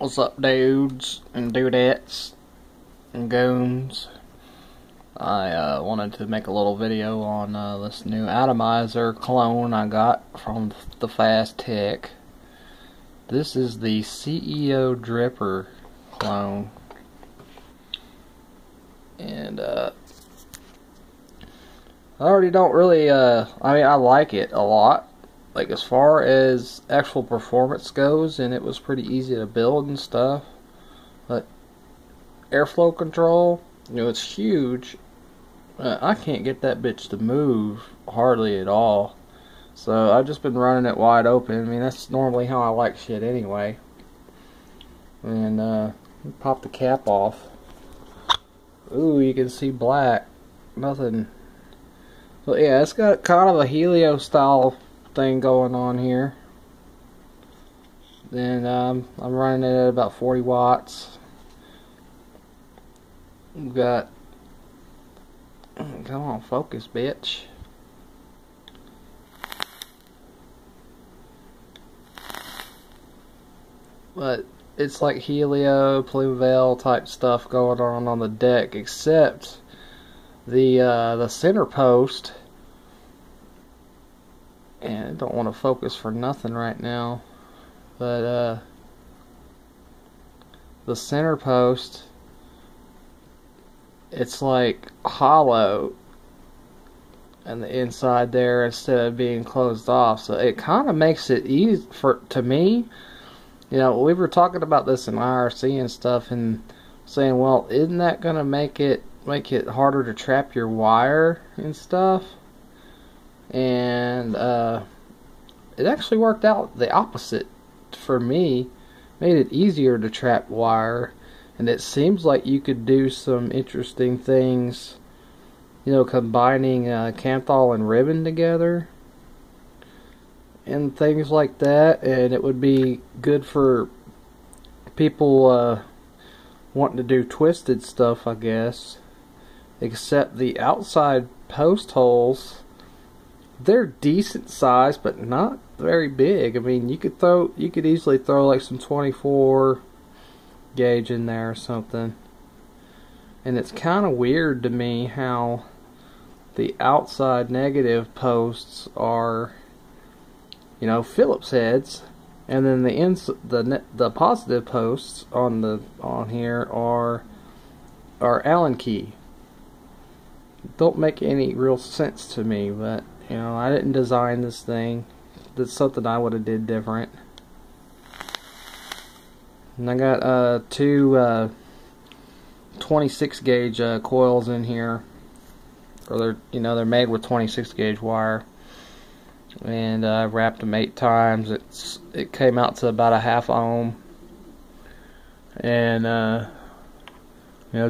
What's up, dudes and dudettes and goons? I wanted to make a little video on this new atomizer clone I got from the Fasttech. This is the CEO Dripper clone, and I already don't really I like it a lot, like as far as actual performance goes, and it was pretty easy to build and stuff. But airflow control, it's huge. I can't get that bitch to move hardly at all. So I've just been running it wide open. I mean, that's normally how I like shit anyway. And pop the cap off. Ooh, you can see black. Nothing. So yeah, it's got kind of a Helio style thing going on here. Then I'm running it at about 40 watts. We've got, come on, focus, bitch. But it's like Helio, Pluvel type stuff going on the deck, except the center post. And I don't want to focus for nothing right now, but the center post, it's like hollow and the inside there instead of being closed off, so it kind of makes it easy to me. We were talking about this in IRC and stuff, and saying, well, isn't that gonna make it harder to trap your wire and stuff? And it actually worked out the opposite for me. Made it easier to trap wire, and it seems like you could do some interesting things, combining kanthal and ribbon together and things like that. And it would be good for people wanting to do twisted stuff, I guess. Except the outside post holes, they're decent size, but not very big. I mean, you could easily throw like some 24 gauge in there or something. And it's kind of weird to me how the outside negative posts are, Phillips heads, and then the positive posts on here are Allen key. Don't make any real sense to me, but I didn't design this thing. That's something I would have did different. And I got two 26 gauge coils in here, or they're made with 26 gauge wire, and I wrapped them 8 times. It came out to about a ½ ohm, and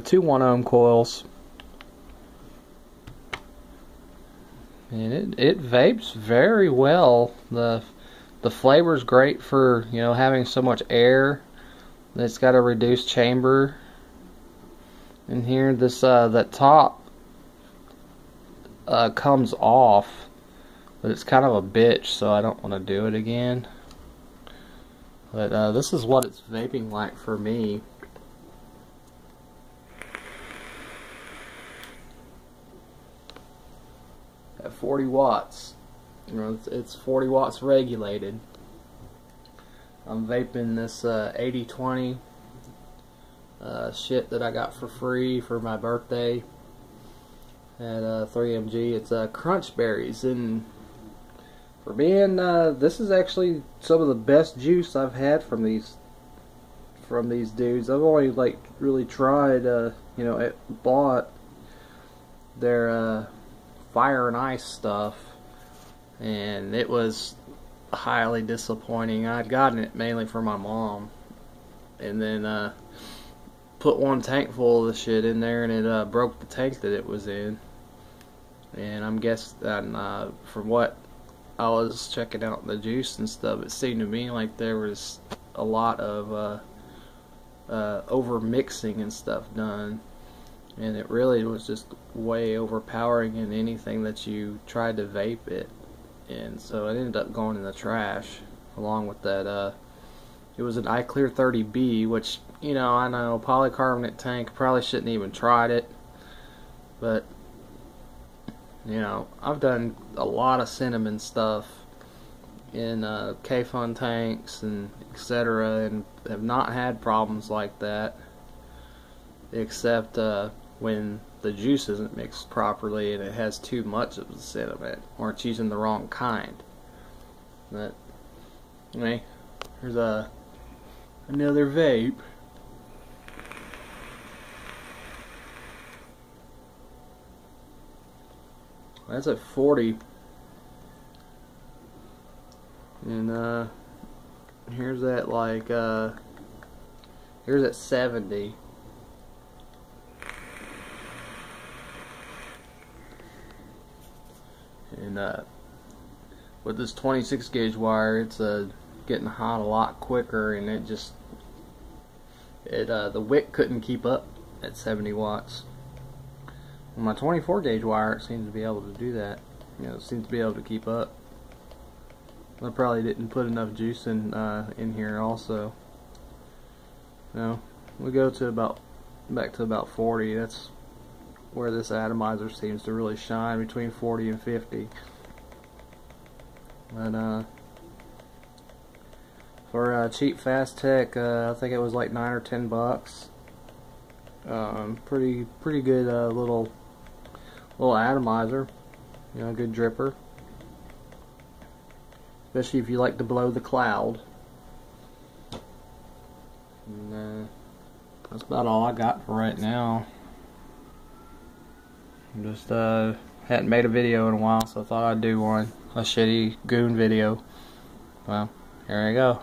2 1-ohm coils. And it vapes very well. The flavor's great for having so much air. It's got a reduced chamber in here. This that top comes off, but it's kind of a bitch, so I don't want to do it again. But this is what it's vaping like for me. At 40 watts. It's 40 watts regulated. I'm vaping this 80/20 shit that I got for free for my birthday at 3MG. It's crunch berries, and for being this is actually some of the best juice I've had from these dudes. I've only really tried bought their fire and ice stuff, and it was highly disappointing. I'd gotten it mainly for my mom, and then put one tank full of the shit in there, and it broke the tank that it was in. And I'm guessing that from what I was checking out the juice and stuff, it seemed to me like there was a lot of over mixing and stuff done, and it really was just way overpowering in anything that you tried to vape it. And so it ended up going in the trash along with that It was an iClear 30B, which, you know, I know, polycarbonate tank, probably shouldn't even tried it. But, you know, I've done a lot of cinnamon stuff in K-Fun tanks and etc. and have not had problems like that, except when the juice isn't mixed properly and it has too much of the cinnamon, or it's using the wrong kind. But anyway, here's another vape. That's at 40. And here's at like here's at 70. And with this 26 gauge wire, it's getting hot a lot quicker, and the wick couldn't keep up at 70 watts. On my 24 gauge wire, it seems to be able to do that. You know, it seems to be able to keep up. I probably didn't put enough juice in here also. No, we go to back to about 40. That's where this atomizer seems to really shine, between 40 and 50. But for cheap Fasttech, I think it was like $9 or $10. Pretty good little atomizer. You know, good dripper. Especially if you like to blow the cloud. And, that's about all I got for right now. Just hadn't made a video in a while, so I thought I'd do one. A shitty goon video. Well, here I go.